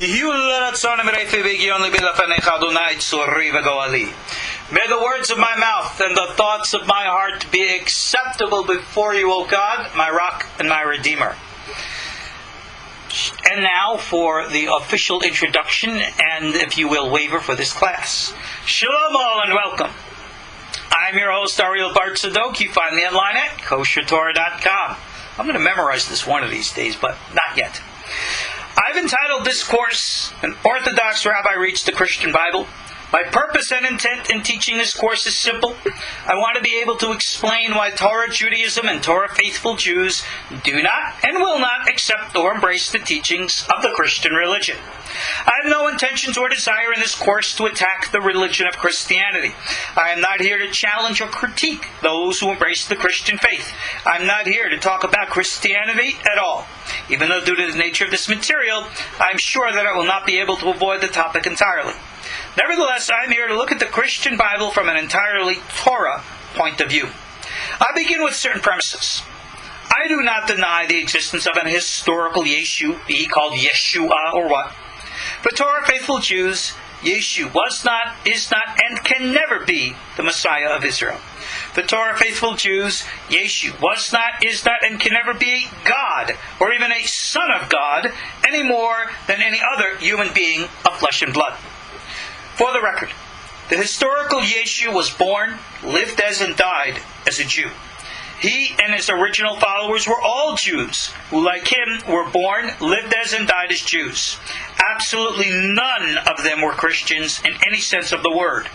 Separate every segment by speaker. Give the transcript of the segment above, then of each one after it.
Speaker 1: May the words of my mouth and the thoughts of my heart be acceptable before you, O God, my rock and my redeemer. And now for the official introduction and, if you will, waiver for this class. Shalom all and welcome. I'm your host, Ariel Bartzadok. You find me online at koshertorah.com. I'm going to memorize this one of these days, but not yet. I've entitled this course, An Orthodox Rabbi Reads the Christian Bible. My purpose and intent in teaching this course is simple. I want to be able to explain why Torah Judaism and Torah faithful Jews do not and will not accept or embrace the teachings of the Christian religion. I have no intentions or desire in this course to attack the religion of Christianity. I am not here to challenge or critique those who embrace the Christian faith. I'm not here to talk about Christianity at all. Even though due to the nature of this material, I'm sure that I will not be able to avoid the topic entirely. Nevertheless, I am here to look at the Christian Bible from an entirely Torah point of view. I begin with certain premises. I do not deny the existence of an historical Yeshu, be he called Yeshua or what. For Torah faithful Jews, Yeshu was not, is not, and can never be the Messiah of Israel. For Torah faithful Jews, Yeshu was not, is not, and can never be a God, or even a son of God, any more than any other human being of flesh and blood. For the record, the historical Yeshu was born, lived as, and died as a Jew. He and his original followers were all Jews, who like him were born, lived as, and died as Jews. Absolutely none of them were Christians in any sense of the word.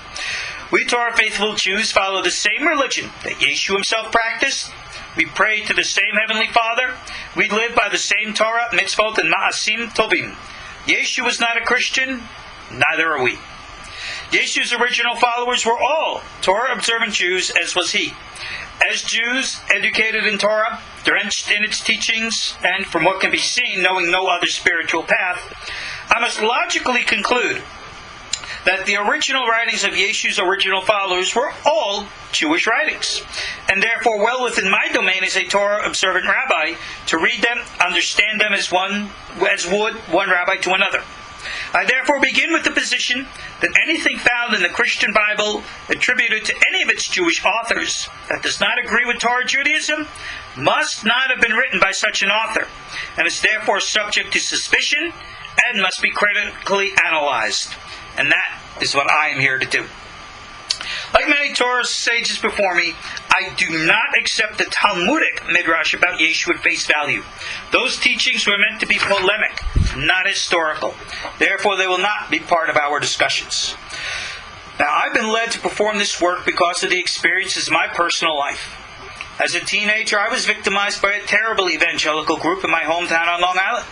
Speaker 1: We Torah faithful Jews follow the same religion that Yeshu himself practiced. We pray to the same Heavenly Father. We live by the same Torah, mitzvot, and ma'asim tovim. Yeshu was not a Christian, neither are we. Yeshu's original followers were all Torah-observant Jews, as was he. As Jews, educated in Torah, drenched in its teachings, and from what can be seen, knowing no other spiritual path, I must logically conclude that the original writings of Yeshu's original followers were all Jewish writings, and therefore well within my domain as a Torah-observant rabbi to read them, understand them as would one rabbi to another. I therefore begin with the position that anything found in the Christian Bible attributed to any of its Jewish authors that does not agree with Torah Judaism must not have been written by such an author, and is therefore subject to suspicion and must be critically analyzed. And that is what I am here to do. Like many Torah sages before me, I do not accept the Talmudic midrash about Yeshu at face value. Those teachings were meant to be polemic, not historical. Therefore, they will not be part of our discussions. Now, I've been led to perform this work because of the experiences of my personal life. As a teenager, I was victimized by a terrible evangelical group in my hometown on Long Island.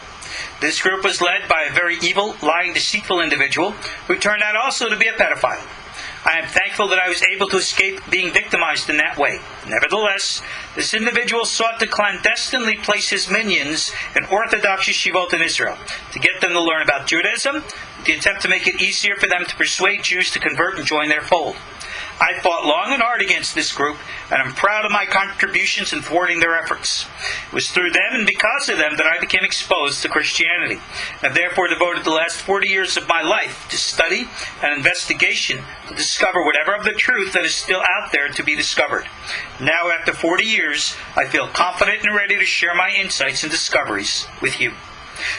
Speaker 1: This group was led by a very evil, lying, deceitful individual who turned out also to be a pedophile. I am thankful that I was able to escape being victimized in that way. Nevertheless, this individual sought to clandestinely place his minions in Orthodox yeshivot in Israel to get them to learn about Judaism, with the attempt to make it easier for them to persuade Jews to convert and join their fold. I fought long and hard against this group, and I'm proud of my contributions in thwarting their efforts. It was through them and because of them that I became exposed to Christianity. I've therefore devoted the last 40 years of my life to study and investigation to discover whatever of the truth that is still out there to be discovered. Now, after 40 years, I feel confident and ready to share my insights and discoveries with you.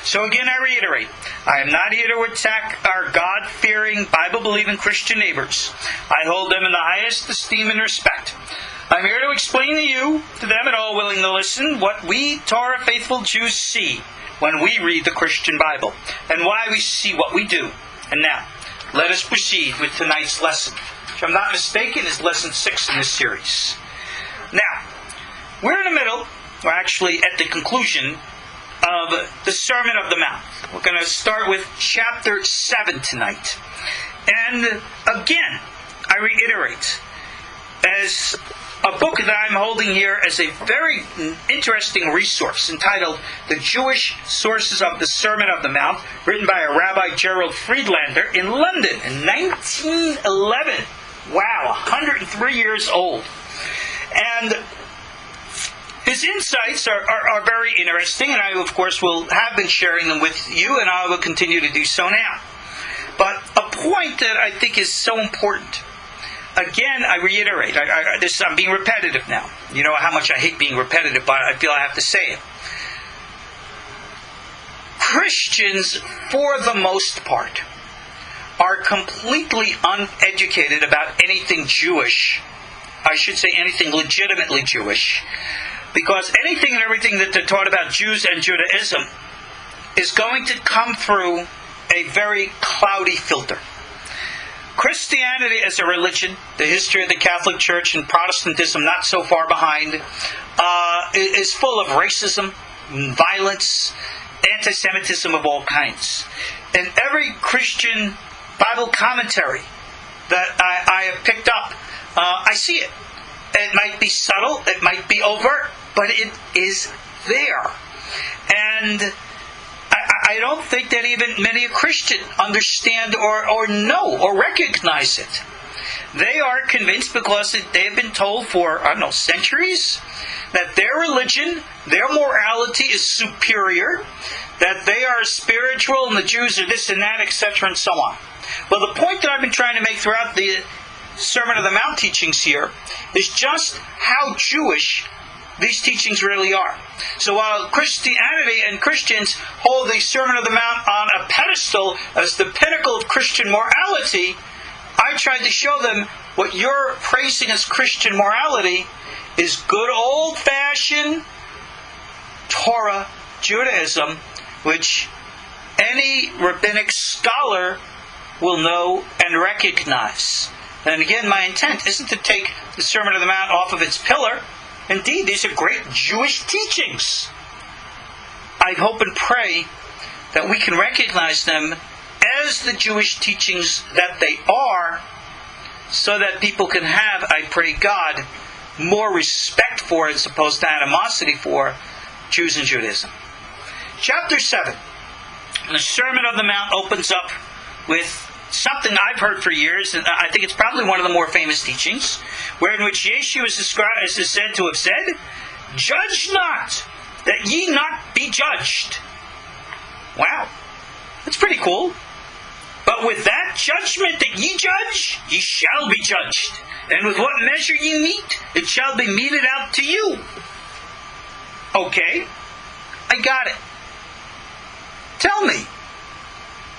Speaker 1: So again, I reiterate, I am not here to attack our God-fearing, Bible-believing Christian neighbors. I hold them in the highest esteem and respect. I'm here to explain to you, to them and all willing to listen, what we Torah-faithful Jews see when we read the Christian Bible, and why we see what we do. And now, let us proceed with tonight's lesson, which, if I'm not mistaken, is lesson 6 in this series. Now, we're in the middle, or actually at the conclusion, of the Sermon of the Mount. We're going to start with chapter 7 tonight. And again, I reiterate, as a book that I'm holding here as a very interesting resource entitled The Jewish Sources of the Sermon of the Mount, written by a Rabbi Gerald Friedlander in London in 1911. Wow, 103 years old. And his his insights are very interesting, and I, of course, have been sharing them with you, and I will continue to do so now. But a point that I think is so important, again, I reiterate, I'm being repetitive now. You know how much I hate being repetitive, but I feel I have to say it. Christians, for the most part, are completely uneducated about anything Jewish. I should say anything legitimately Jewish. Because anything and everything that they're taught about Jews and Judaism is going to come through a very cloudy filter. Christianity as a religion, the history of the Catholic Church and Protestantism not so far behind, is full of racism, violence, anti-Semitism of all kinds. And every Christian Bible commentary that I have picked up, I see it. It might be subtle, it might be overt, but it is there. And I don't think that even many a Christian understand or know or recognize it. They are convinced because they have been told for, centuries, that their religion, their morality is superior, that they are spiritual and the Jews are this and that, etc. and so on. Well, the point that I've been trying to make throughout the Sermon on the Mount teachings here is just how Jewish these teachings really are. So while Christianity and Christians hold the Sermon on the Mount on a pedestal as the pinnacle of Christian morality, I tried to show them what you're praising as Christian morality is good old-fashioned Torah Judaism, which any rabbinic scholar will know and recognize. And again, my intent isn't to take the Sermon on the Mount off of its pillar. Indeed, these are great Jewish teachings. I hope and pray that we can recognize them as the Jewish teachings that they are, so that people can have, I pray God, more respect for, as opposed to animosity for, Jews and Judaism. Chapter 7. The Sermon on the Mount opens up with something I've heard for years, and I think it's probably one of the more famous teachings, where in which Yeshua is said to have said, "Judge not, that ye not be judged." Wow, that's pretty cool. "But with that judgment that ye judge, ye shall be judged. And with what measure ye mete, it shall be meted out to you." Okay, I got it. Tell me.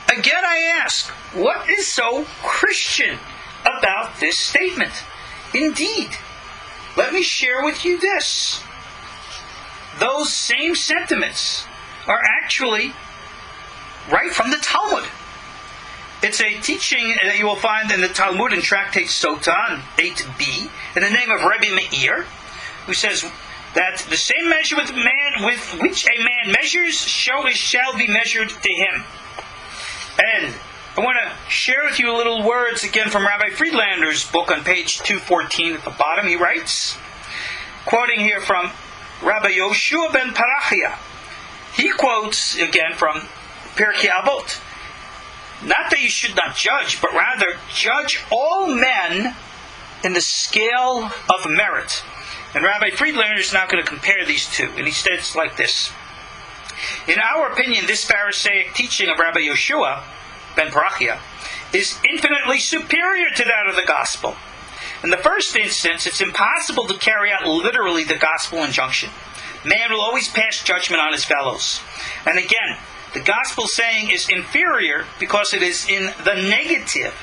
Speaker 1: Again I ask, what is so Christian about this statement? Indeed, let me share with you this. Those same sentiments are actually right from the Talmud. It's a teaching that you will find in the Talmud in Tractate Sotan 8b, in the name of Rabbi Meir, who says that the same measure with which a man measures shall be measured to him. And I want to share with you a little words again from Rabbi Friedlander's book on page 214 at the bottom. He writes, quoting here from Rabbi Yoshua ben Parachia. He quotes again from Pirkei Avot. Not that you should not judge, but rather judge all men in the scale of merit. And Rabbi Friedlander is now going to compare these two. And he states like this. In our opinion, this Pharisaic teaching of Rabbi Yoshua ben Parachia is infinitely superior to that of the gospel. In the first instance, it's impossible to carry out literally the gospel injunction. Man will always pass judgment on his fellows. And again, the gospel saying is inferior because it is in the negative,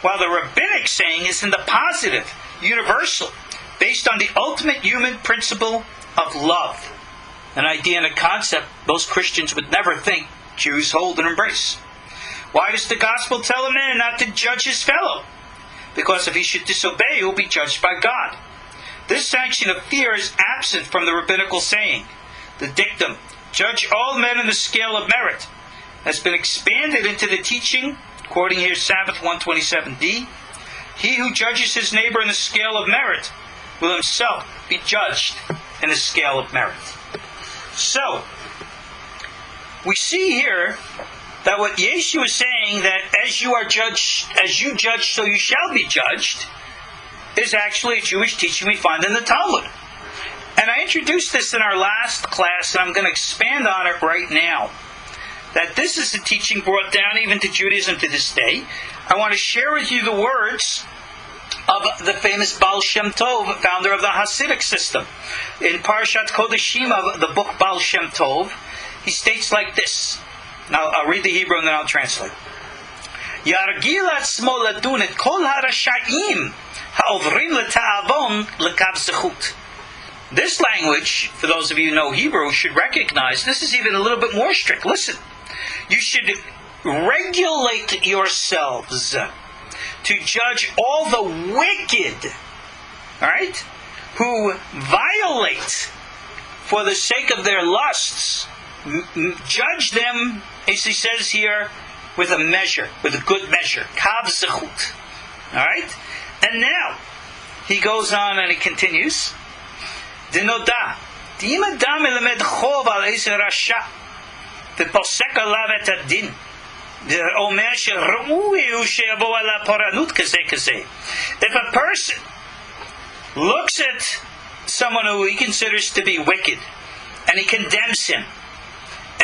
Speaker 1: while the rabbinic saying is in the positive, universal, based on the ultimate human principle of love. An idea and a concept most Christians would never think Jews hold and embrace. Why does the gospel tell a man not to judge his fellow? Because if he should disobey, he will be judged by God. This sanction of fear is absent from the rabbinical saying. The dictum, "Judge all men in the scale of merit," has been expanded into the teaching, quoting here Sabbath 127d, "He who judges his neighbor in the scale of merit will himself be judged in the scale of merit." So, we see here that what Yeshua is saying, that as you judge, so you shall be judged, is actually a Jewish teaching we find in the Talmud. And I introduced this in our last class, and I'm going to expand on it right now. That this is a teaching brought down even to Judaism to this day. I want to share with you the words of the famous Baal Shem Tov, founder of the Hasidic system. In Parashat Kodashim of the book Baal Shem Tov, he states like this. Now, I'll read the Hebrew and then I'll translate. Yargil atzmo ladun et kol harasha'im ha'ovrim leta'avon lekav zechut. This language, for those of you who know Hebrew, should recognize this is even a little bit more strict. Listen, you should regulate yourselves to judge all the wicked, right, who violate for the sake of their lusts. Judge them, as he says here, with a measure, with a good measure. Kav zechut. Alright? And now, he goes on and he continues. Denoda. Dim adam elamed chov al eiz rasha. V'posek alav et adin. Omer she'ru'i hu she'yavo ala poranut kazeh kazeh. If a person looks at someone who he considers to be wicked, and he condemns him,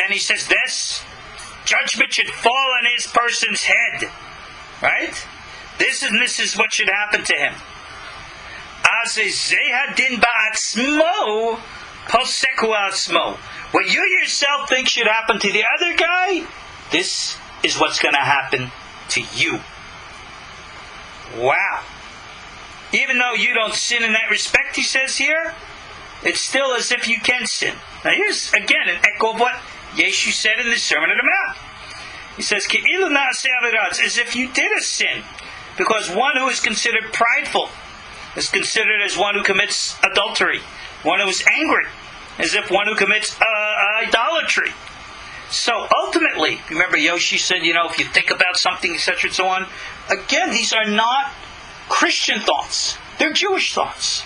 Speaker 1: and he says, this judgment should fall on his person's head. Right? This is what should happen to him. What you yourself think should happen to the other guy, this is what's going to happen to you. Wow. Even though you don't sin in that respect, he says here, it's still as if you can sin. Now here's, again, an echo of what Yeshu said in the Sermon on the Mount. He says, as if you did a sin. Because one who is considered prideful is considered as one who commits adultery. One who is angry, as if one who commits idolatry. So ultimately, remember Yoshi said, if you think about something, etc. and so on. Again, these are not Christian thoughts. They're Jewish thoughts.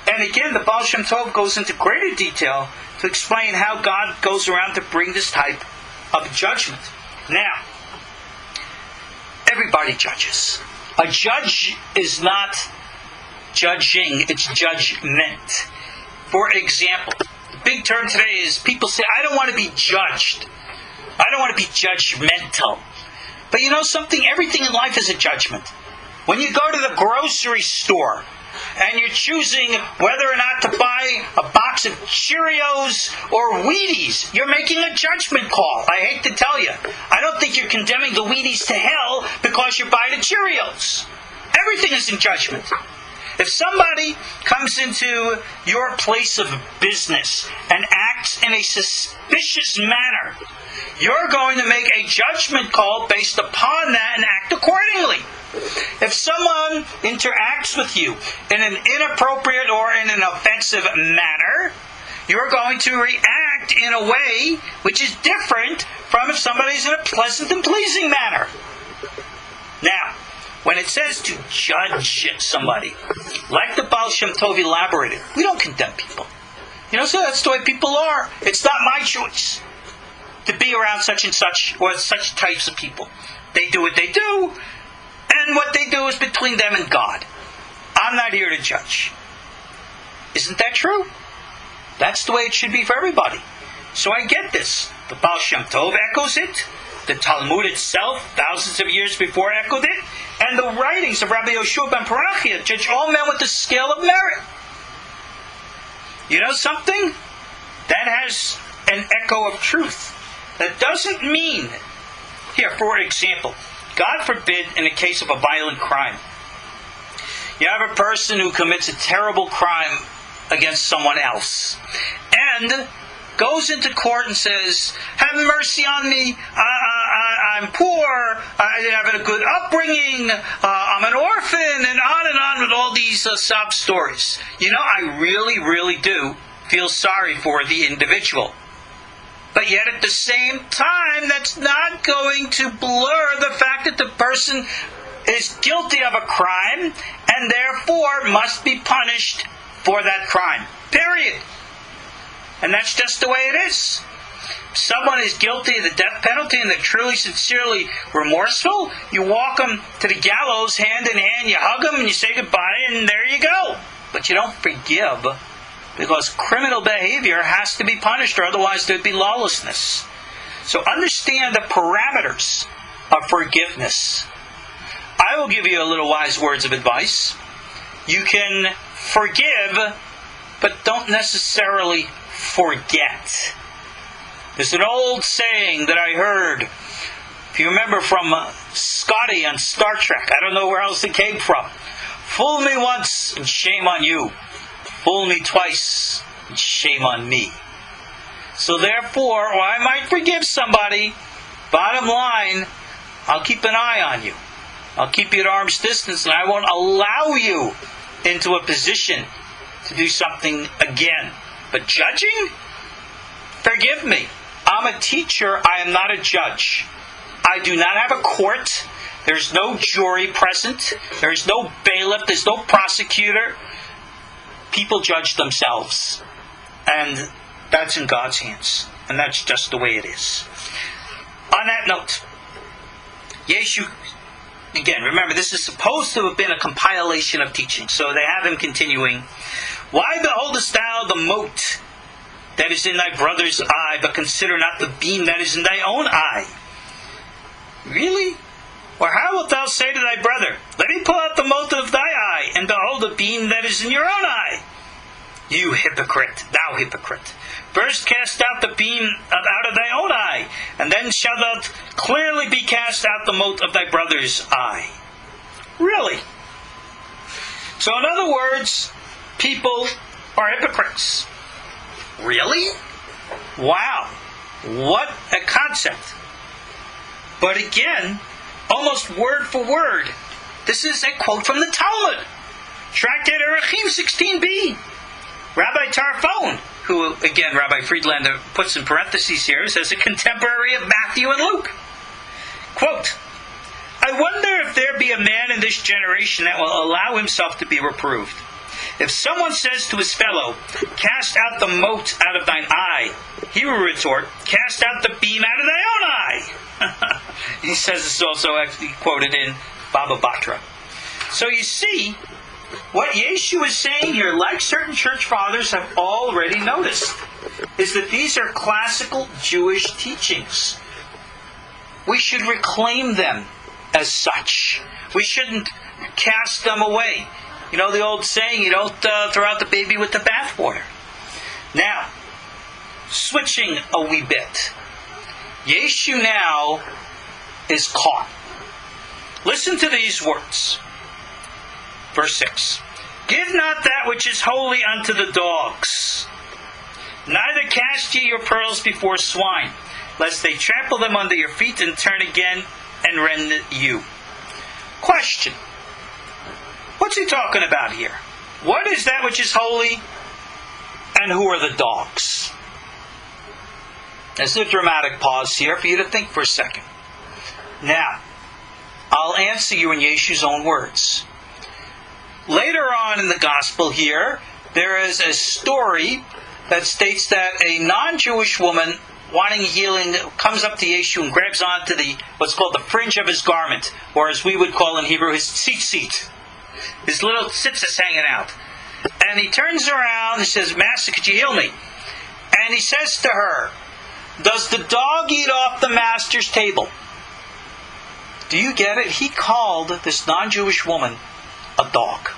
Speaker 1: And again, the Baal Shem Tov goes into greater detail to explain how God goes around to bring this type of judgment. Now, everybody judges. A judge is not judging, it's judgment. For example, the big term today is people say, I don't want to be judged. I don't want to be judgmental. But you know something? Everything in life is a judgment. When you go to the grocery store and you're choosing whether or not to buy a box of Cheerios or Wheaties, you're making a judgment call. I hate to tell you. I don't think you're condemning the Wheaties to hell because you buy the Cheerios. Everything is in judgment. If somebody comes into your place of business and acts in a suspicious manner, you're going to make a judgment call based upon that and act accordingly. If someone interacts with you in an inappropriate or in an offensive manner, you're going to react in a way which is different from if somebody's in a pleasant and pleasing manner. Now, when it says to judge somebody, like the Baal Shem Tov elaborated, we don't condemn people. So that's the way people are. It's not my choice to be around such and such or such types of people. They do what they do, and what they do is between them and God. I'm not here to judge. Isn't that true? That's the way it should be for everybody. So I get this. The Baal Shem Tov echoes it. The Talmud itself, thousands of years before, echoed it. And the writings of Rabbi Yoshua ben Parachia judge all men with the scale of merit. You know something? That has an echo of truth. That doesn't mean, here, for example, God forbid in a case of a violent crime. You have a person who commits a terrible crime against someone else. And goes into court and says, have mercy on me, I'm poor, I haven't a good upbringing, I'm an orphan, and on with all these sob stories. I really, really do feel sorry for the individual. But yet at the same time, that's not going to blur the fact that the person is guilty of a crime and therefore must be punished for that crime. Period. And that's just the way it is. If someone is guilty of the death penalty and they're truly, sincerely remorseful, you walk them to the gallows hand in hand, you hug them and you say goodbye, and there you go. But you don't forgive Because criminal behavior has to be punished, or otherwise there'd be lawlessness. So understand the parameters of forgiveness. I will give you a little wise words of advice. You can forgive, but don't necessarily forget. There's an old saying that I heard, if you remember, from Scotty on Star Trek. I don't know where else it came from. Fool me once, and shame on you. Fool me twice, and shame on me. So therefore, while I might forgive somebody, bottom line, I'll keep an eye on you. I'll keep you at arm's distance, and I won't allow you into a position to do something again. But judging? Forgive me. I'm a teacher. I am not a judge. I do not have a court. There's no jury present. There's no bailiff. There's no prosecutor. People judge themselves. And that's in God's hands. And that's just the way it is. On that note, Yeshu, again, remember, this is supposed to have been a compilation of teaching. So they have him continuing. Why beholdest thou the mote that is in thy brother's eye, but consider not the beam that is in thy own eye? Really? Or how wilt thou say to thy brother, let me pull out the mote of thy eye, and behold the beam that is in your own eye? You hypocrite, thou hypocrite. First cast out the beam out of thy own eye, and then shalt thou clearly be cast out the mote of thy brother's eye. Really? So in other words, people are hypocrites. Really? Wow. What a concept. But again, almost word for word, this is a quote from the Talmud. Tractate Erechim 16b. Rabbi Tarfon, who again Rabbi Friedlander puts in parentheses here, says a contemporary of Matthew and Luke. Quote, I wonder if there be a man in this generation that will allow himself to be reproved. If someone says to his fellow, cast out the mote out of thine eye, he will retort, cast out the beam out of thy own eye. He says this is also actually quoted in Baba Batra. So you see, what Yeshu is saying here, like certain church fathers have already noticed, is that these are classical Jewish teachings. We should reclaim them as such. We shouldn't cast them away. You know the old saying, you don't throw out the baby with the bathwater. Now, switching a wee bit. Yeshu now is caught. Listen to these words. Verse 6. Give not that which is holy unto the dogs, neither cast ye your pearls before swine, lest they trample them under your feet and turn again and rend you. Question. What's he talking about here? What is that which is holy, and who are the dogs? There's a dramatic pause here for you to think for a second. Now, I'll answer you in Yeshu's own words. Later on in the gospel here, there is a story that states that a non-Jewish woman wanting healing comes up to Yeshu and grabs onto what's called the fringe of his garment, or as we would call in Hebrew, his tzitzit. His little tzitzis hanging out. And he turns around and says, Master, could you heal me? And he says to her, does the dog eat off the master's table? Do you get it? He called this non-Jewish woman a dog.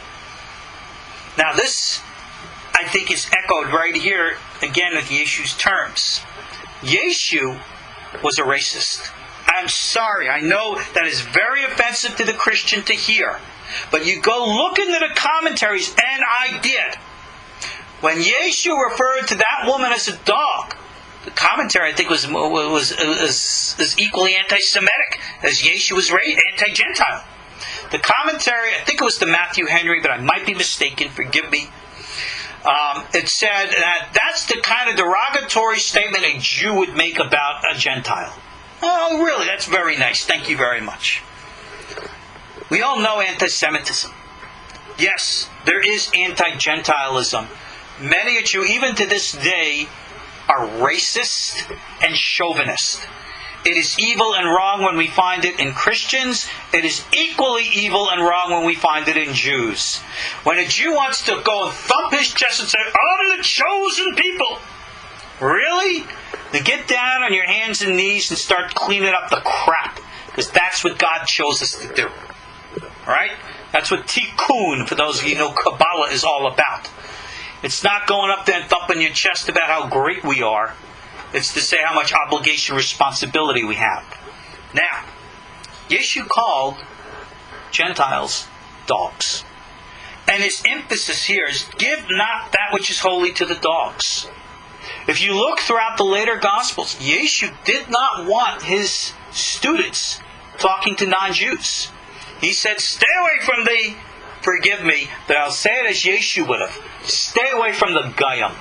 Speaker 1: Now this, I think, is echoed right here, again, with Yeshu's terms. Yeshu was a racist. I'm sorry, I know that is very offensive to the Christian to hear. But you go look into the commentaries, and I did. When Yeshu referred to that woman as a dog, the commentary, I think, was equally anti-Semitic as Yeshu was anti-Gentile. The commentary, I think it was the Matthew Henry, but I might be mistaken, forgive me. It said that that's the kind of derogatory statement a Jew would make about a Gentile. Oh, really? That's very nice. Thank you very much. We all know anti-Semitism. Yes, there is anti-Gentilism. Many a Jew, even to this day, are racist and chauvinist. It is evil and wrong when we find it in Christians. It is equally evil and wrong when we find it in Jews. When a Jew wants to go and thump his chest and say, I'm the chosen people. Really? Then get down on your hands and knees and start cleaning up the crap. Because that's what God chose us to do. Alright? That's what tikkun, for those of you who know Kabbalah, is all about. It's not going up there and thumping your chest about how great we are. It's to say how much obligation, responsibility we have. Now, Yeshu called Gentiles dogs. And his emphasis here is, give not that which is holy to the dogs. If you look throughout the later Gospels, Yeshu did not want his students talking to non-Jews. He said, stay away from the, forgive me, but I'll say it as Yeshu would have, stay away from the Goyim.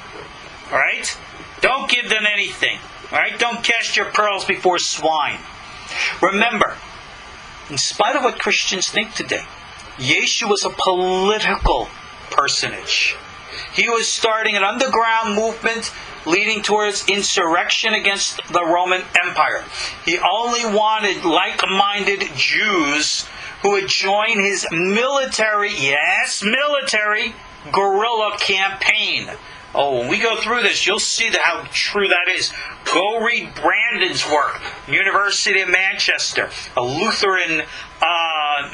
Speaker 1: Alright? Don't give them anything. Alright? Don't cast your pearls before swine. Remember, in spite of what Christians think today, Yeshu was a political personage. He was starting an underground movement leading towards insurrection against the Roman Empire. He only wanted like-minded Jews who would join his military, guerrilla campaign. Oh, when we go through this, you'll see how true that is. Go read Brandon's work, University of Manchester. A Lutheran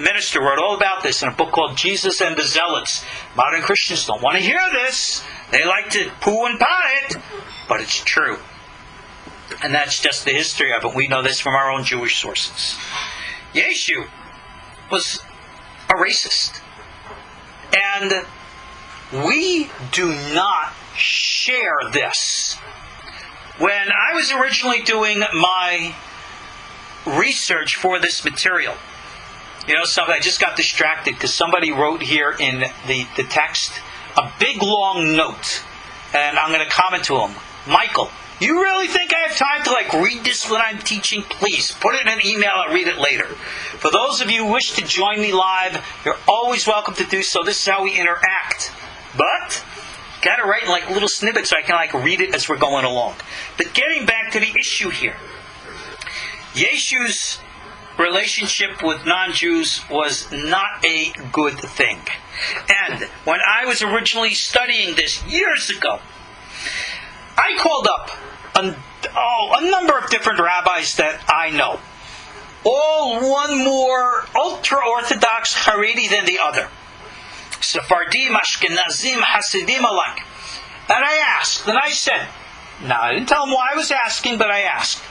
Speaker 1: minister wrote all about this in a book called Jesus and the Zealots. Modern Christians don't want to hear this. They like to poo and pot it, but it's true. And that's just the history of it. We know this from our own Jewish sources. Yeshu was a racist. And we do not share this. When I was originally doing my research for this material, I just got distracted because somebody wrote here in the text a big long note, and I'm going to comment to him. Michael, you really think I have time to read this when I'm teaching? Please, put it in an email, I'll read it later. For those of you who wish to join me live, you're always welcome to do so. This is how we interact. But got to write in little snippets so I can read it as we're going along. But getting back to the issue here, Yeshu's relationship with non-Jews was not a good thing. And when I was originally studying this years ago, I called up a number of different rabbis that I know. All one more ultra-Orthodox Haredi than the other. Sephardim, Ashkenazim, Hasidim alike. And I asked, and I said, now I didn't tell them why I was asking, but I asked,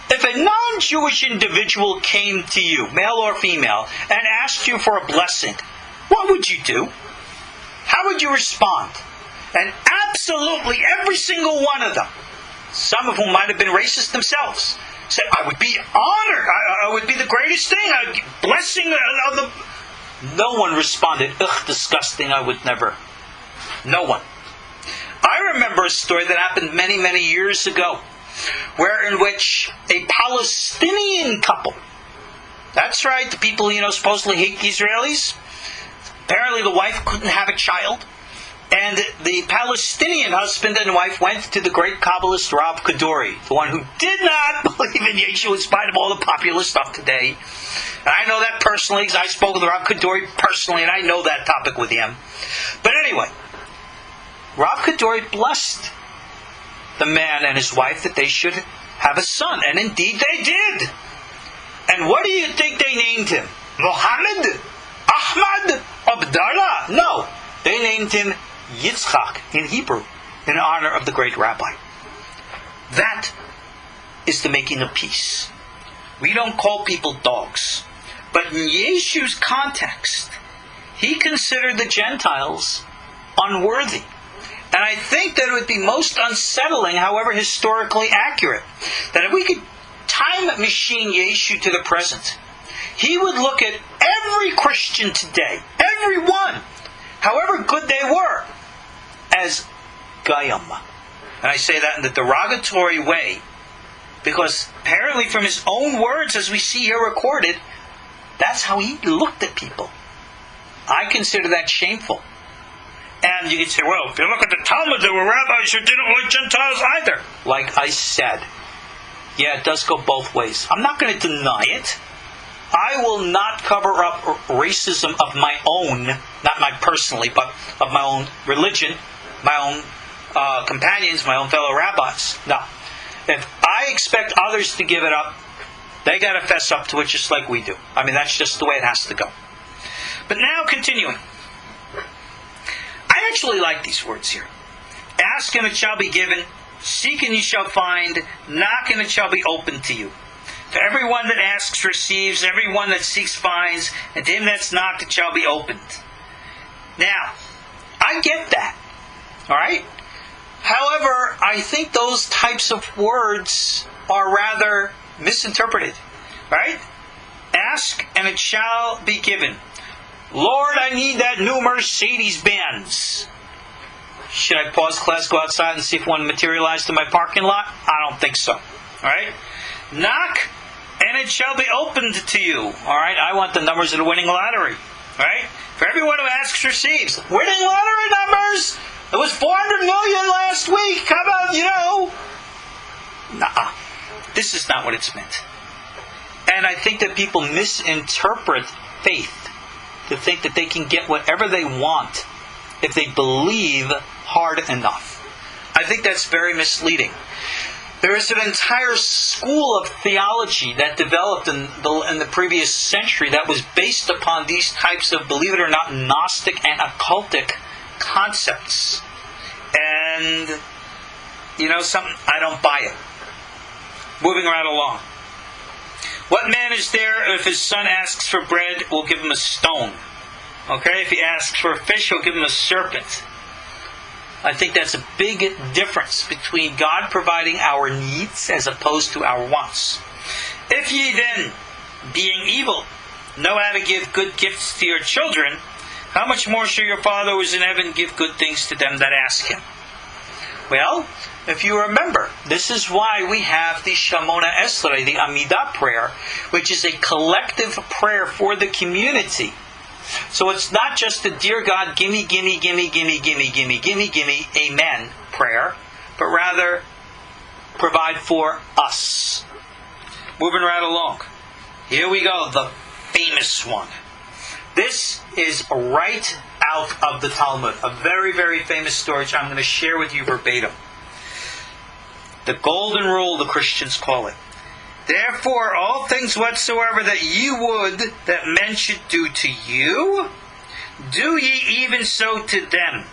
Speaker 1: if a non-Jewish individual came to you, male or female, and asked you for a blessing, what would you do? How would you respond? And absolutely every single one of them, some of whom might have been racist themselves, said, I would be honored. I would be the greatest thing. Blessing of the... No one responded, ugh, disgusting, I would never. No one. I remember a story that happened many, many years ago, in which a Palestinian couple, that's right, the people, supposedly hate the Israelis, apparently the wife couldn't have a child, and the Palestinian husband and wife went to the great Kabbalist Rav Kaduri, the one who did not believe in Yeshu in spite of all the popular stuff today. And I know that personally, because I spoke with Rav Kaduri personally, and I know that topic with him. But anyway, Rav Kaduri blessed the man and his wife that they should have a son. And indeed they did. And what do you think they named him? Mohammed? Ahmad? Abdallah? No. They named him Yitzchak in Hebrew, in honor of the great rabbi. That is the making of peace. We don't call people dogs. But in Yeshu's context, he considered the Gentiles unworthy. And I think that it would be most unsettling, however historically accurate, that if we could time machine Yeshu to the present, he would look at every Christian today, every one, however good they were, as Goyim. And I say that in the derogatory way, because apparently from his own words, as we see here recorded, that's how he looked at people. I consider that shameful. And you can say, well, if you look at the Talmud, there were rabbis who didn't like Gentiles either. Like I said, Yeah, it does go both ways. I'm not going to deny it. I will not cover up racism of my own, not my personally, but of my own religion, my own companions, my own fellow rabbis. No. If I expect others to give it up, they got to fess up to it just like we do. I mean, that's just the way it has to go. But now, continuing. I actually like these words here. Ask and it shall be given. Seek and you shall find. Knock and it shall be opened to you. For everyone that asks receives. Everyone that seeks finds. And to him that's knocked it shall be opened. Now, I get that. Alright? However, I think those types of words are rather misinterpreted. Right? Ask and it shall be given. Lord, I need that new Mercedes-Benz. Should I pause class, go outside and see if one materialized in my parking lot? I don't think so. Alright? Knock, and it shall be opened to you. Alright? I want the numbers of the winning lottery. Alright? For everyone who asks receives. Winning lottery numbers! It was 400 million last week. How about, Nah. This is not what it's meant. And I think that people misinterpret faith to think that they can get whatever they want if they believe hard enough. I think that's very misleading. There is an entire school of theology that developed in the previous century that was based upon these types of, believe it or not, Gnostic and occultic concepts. And, something, I don't buy it. Moving right along. What man is there if his son asks for bread, we'll give him a stone? Okay, if he asks for a fish, he'll give him a serpent. I think that's a big difference between God providing our needs as opposed to our wants. If ye then, being evil, know how to give good gifts to your children, how much more shall your Father who is in heaven give good things to them that ask him? Well, if you remember, this is why we have the Shemona Esrei, the Amidah prayer, which is a collective prayer for the community. So it's not just the dear God, gimme, gimme, gimme, gimme, gimme, gimme, gimme, gimme, amen prayer, but rather provide for us. Moving right along. Here we go, the famous one. This is right out of the Talmud. A very, very famous story which I'm going to share with you verbatim. The golden rule, the Christians call it. Therefore, all things whatsoever that ye would that men should do to you, do ye even so to them.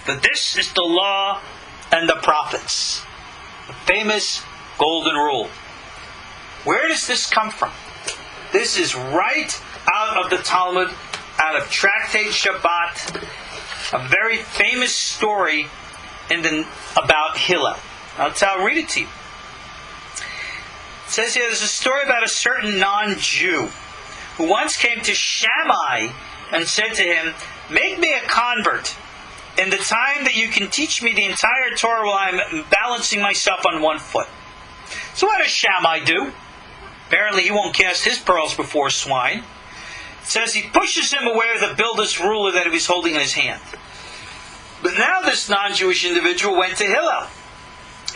Speaker 1: For this is the law and the prophets. The famous golden rule. Where does this come from? This is right out of the Talmud, out of Tractate Shabbat, a very famous story about Hillel. I'll read it to you. It says here, there's a story about a certain non-Jew who once came to Shammai and said to him, make me a convert in the time that you can teach me the entire Torah while I'm balancing myself on one foot. So what does Shammai do? Apparently he won't cast his pearls before swine. It says he pushes him away with a builder's ruler that he was holding in his hand. But now this non-Jewish individual went to Hillel.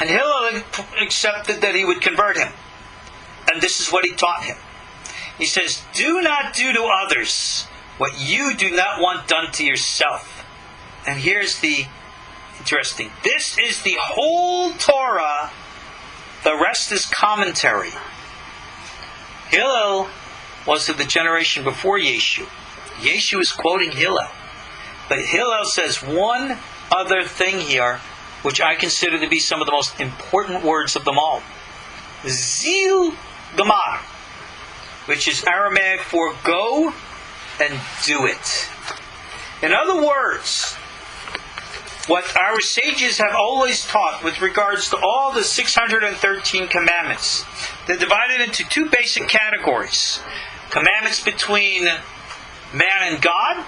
Speaker 1: And Hillel accepted that he would convert him. And this is what he taught him. He says, do not do to others what you do not want done to yourself. And here's the interesting. This is the whole Torah. The rest is commentary. Hillel was of the generation before Yeshu. Yeshu is quoting Hillel. But Hillel says one other thing here, which I consider to be some of the most important words of them all. Zil Gamar, which is Aramaic for go and do it. In other words, what our sages have always taught with regards to all the 613 commandments, they're divided into two basic categories. Commandments between man and God,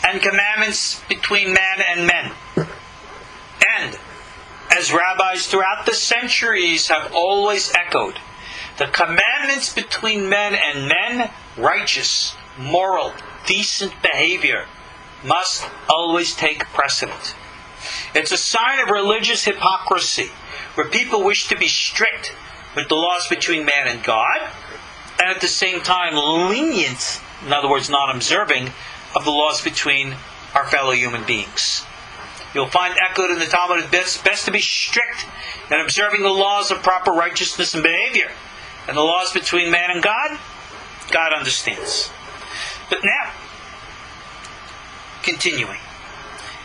Speaker 1: and commandments between man and men. And, as rabbis throughout the centuries have always echoed, the commandments between men and men, righteous, moral, decent behavior, must always take precedent. It's a sign of religious hypocrisy, where people wish to be strict, with the laws between man and God, and at the same time lenient, in other words, non-observing, of the laws between our fellow human beings. You'll find echoed in the Talmud, it's best to be strict in observing the laws of proper righteousness and behavior. And the laws between man and God, God understands. But now, continuing.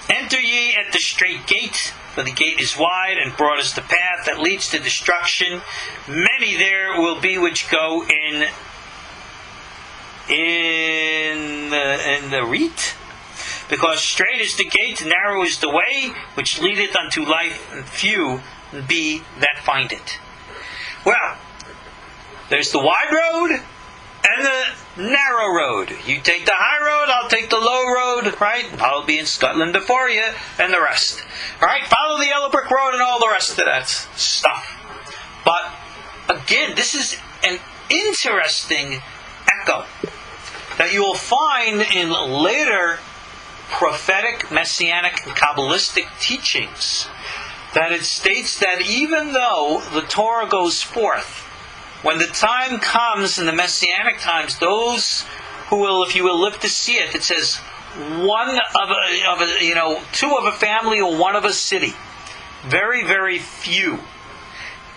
Speaker 1: Enter ye at the strait gate, for the gate is wide, and broad is the path that leads to destruction. Many there will be which go in the reet. Because strait is the gate, narrow is the way, which leadeth unto life, and few be that find it. Well, there's the wide road and the narrow road. You take the high road, I'll take the low road, right? I'll be in Scotland before you, and the rest. Right? Follow the yellow brick road and all the rest of that stuff. But, again, this is an interesting echo that you will find in later prophetic, messianic, and Kabbalistic teachings, that it states that even though the Torah goes forth, when the time comes in the messianic times, those who will, if you will, live to see it, it says two of a family or one of a city. Very, very few.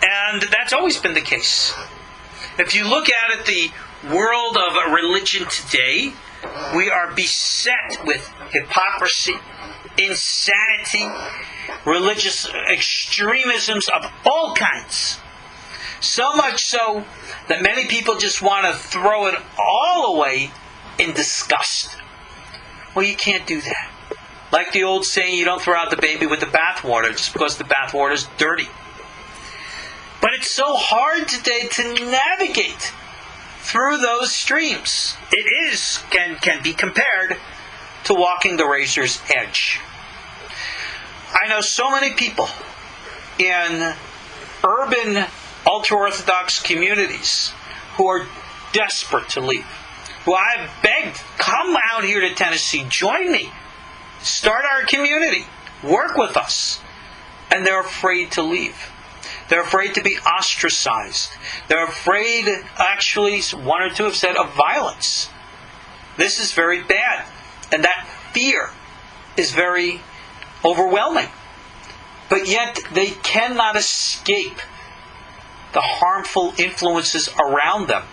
Speaker 1: And that's always been the case. If you look at it, the world of religion today, we are beset with hypocrisy, insanity, religious extremisms of all kinds. So much so that many people just want to throw it all away in disgust. Well, you can't do that. Like the old saying, you don't throw out the baby with the bathwater just because the bathwater is dirty. But it's so hard today to navigate through those streams. It can be compared to walking the razor's edge. I know so many people in urban ultra-Orthodox communities who are desperate to leave, who I've begged, come out here to Tennessee, join me, start our community, work with us, and they're afraid to leave. They're afraid to be ostracized. They're afraid, actually, one or two have said, of violence. This is very bad. And that fear is very overwhelming. But yet, they cannot escape the harmful influences around them,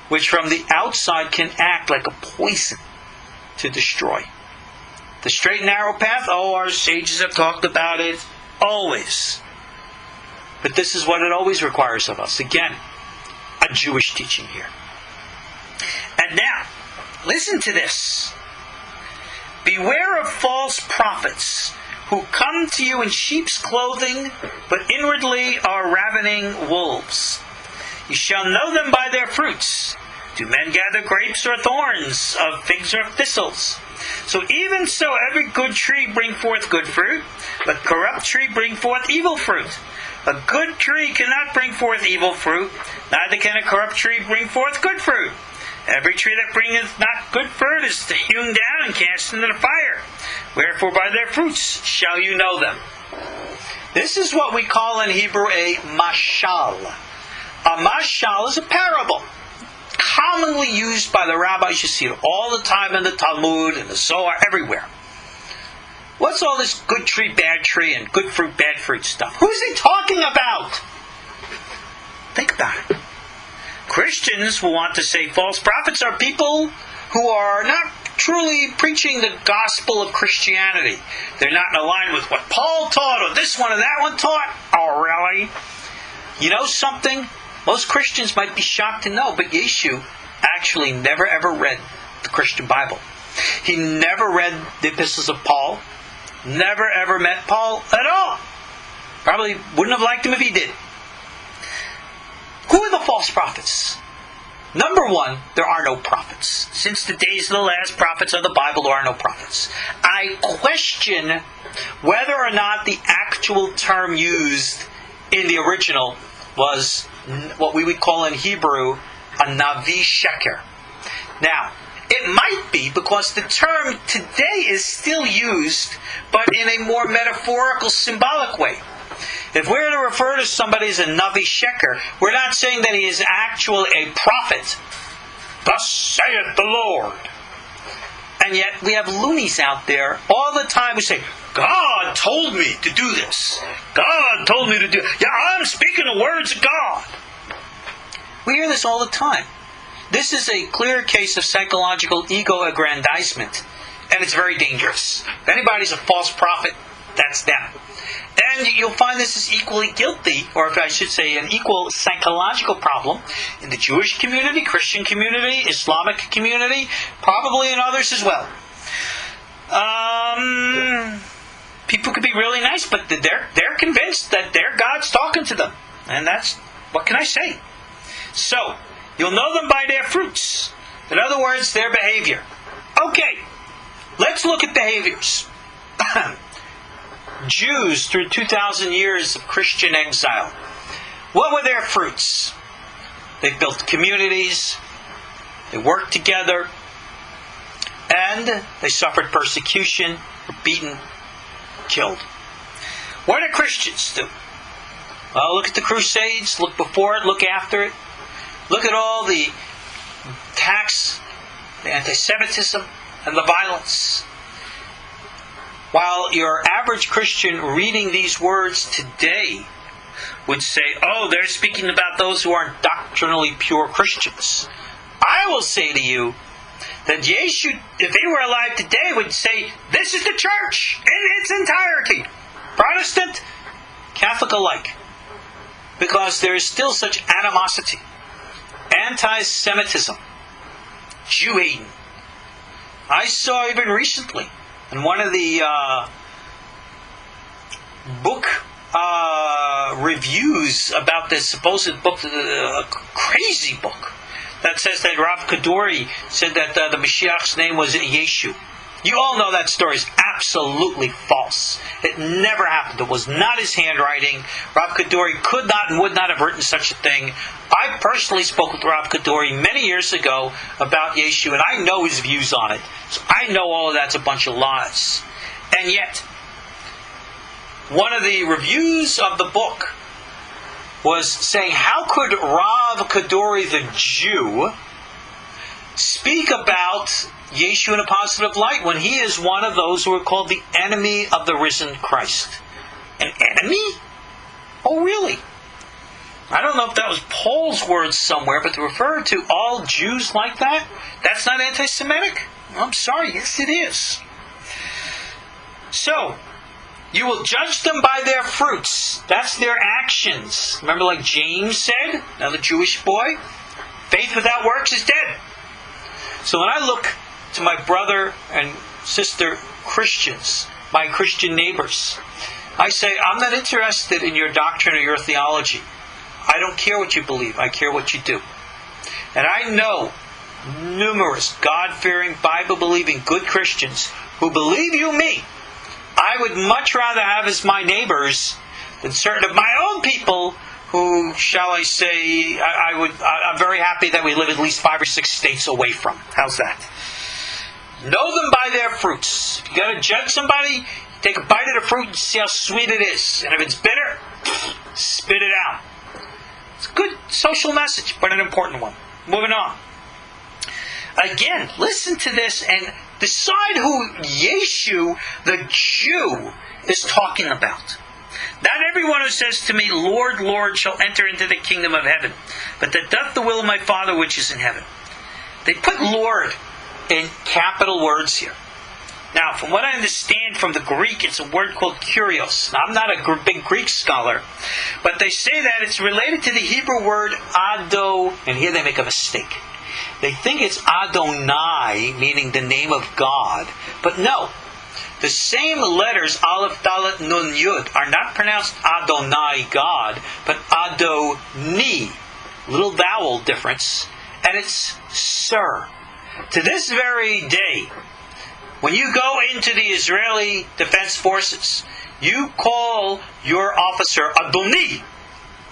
Speaker 1: which from the outside can act like a poison to destroy. The straight and narrow path, our sages have talked about it always. But this is what it always requires of us. Again, a Jewish teaching here. And now, listen to this. Beware of false prophets who come to you in sheep's clothing, but inwardly are ravening wolves. You shall know them by their fruits. Do men gather grapes or thorns, of figs or thistles? So even so, every good tree bring forth good fruit, but corrupt tree bring forth evil fruit. A good tree cannot bring forth evil fruit, neither can a corrupt tree bring forth good fruit. Every tree that bringeth not good fruit is hewn down and cast into the fire. Wherefore by their fruits shall you know them. This is what we call in Hebrew a mashal. A mashal is a parable, commonly used by the rabbis. You see it all the time in the Talmud, and the Zohar, everywhere. What's all this good tree, bad tree, and good fruit, bad fruit stuff? Who's he talking about? Think about it. Christians will want to say false prophets are people who are not truly preaching the gospel of Christianity. They're not in line with what Paul taught, or this one or that one taught. Oh, really? You know something? Most Christians might be shocked to know, but Yeshu actually never ever read the Christian Bible. He never read the epistles of Paul. Never ever met Paul at all. Probably wouldn't have liked him if he did. Who are the false prophets? Number one, there are no prophets. Since the days of the last prophets of the Bible, there are no prophets. I question whether or not the actual term used in the original was what we would call in Hebrew a Navi Sheker. Now, it might be because the term today is still used, but in a more metaphorical, symbolic way. If we're to refer to somebody as a Navi Sheker, we're not saying that he is actually a prophet. Thus saith the Lord. And yet we have loonies out there all the time who say, God told me to do this. God told me to do... Yeah, I'm speaking the words of God. We hear this all the time. This is a clear case of psychological ego-aggrandizement. And it's very dangerous. If anybody's a false prophet, that's them. And you'll find this is equally guilty, or if I should say an equal psychological problem, in the Jewish community, Christian community, Islamic community, probably in others as well. People could be really nice, but they're convinced that their God's talking to them. And that's, what can I say? So, you'll know them by their fruits. In other words, their behavior. Okay, let's look at behaviors. Jews through 2,000 years of Christian exile. What were their fruits? They built communities, they worked together, and they suffered persecution, were beaten, killed. What do Christians do? Well, look at the Crusades, look before it, look after it. Look at all the attacks, the anti-Semitism, and the violence. While your average Christian reading these words today would say, oh, they're speaking about those who aren't doctrinally pure Christians. I will say to you that Yeshu, if he were alive today, would say, this is the church in its entirety. Protestant, Catholic alike. Because there is still such animosity, anti-Semitism, Jew-hating. I saw even recently, in one of the book reviews about this supposed book, a crazy book, that says that Rav Kaduri said that the Mashiach's name was Yeshu. You all know that story is absolutely false. It never happened. It was not his handwriting. Rav Kaduri could not and would not have written such a thing. I personally spoke with Rav Kaduri many years ago about Yeshu, and I know his views on it. So I know all of that's a bunch of lies. And yet, one of the reviews of the book was saying, how could Rav Kaduri the Jew speak about Yeshu in a positive light when he is one of those who are called the enemy of the risen Christ? An enemy? Oh, really? I don't know if that was Paul's words somewhere, but to refer to all Jews like that, that's not anti-Semitic? I'm sorry, yes it is. So, you will judge them by their fruits. That's their actions. Remember, like James said, another Jewish boy, faith without works is dead. So when I look to my brother and sister Christians, my Christian neighbors, I say, I'm not interested in your doctrine or your theology. I don't care what you believe. I care what you do. And I know numerous God-fearing, Bible-believing good Christians who, believe you me, I would much rather have as my neighbors than certain of my own people who, shall I say, I'm very happy that we live at least 5 or 6 states away from. How's that? Know them by their fruits. If you're going to judge somebody, take a bite of the fruit and see how sweet it is. And if it's bitter, spit it out. It's a good social message, but an important one. Moving on. Again, listen to this and decide who Yeshu, the Jew, is talking about. Not everyone who says to me, Lord, Lord, shall enter into the kingdom of heaven, but that doth the will of my Father which is in heaven. They put Lord in capital words here. Now, from what I understand from the Greek, it's a word called kurios. Now, I'm not a big Greek scholar, but they say that it's related to the Hebrew word Ado, and here they make a mistake. They think it's Adonai, meaning the name of God, but no. The same letters, Aleph, Dalet, Nun, Yud, are not pronounced Adonai, God, but Adoni, little vowel difference, and it's Sir. To this very day, when you go into the Israeli Defense Forces, you call your officer Adoni,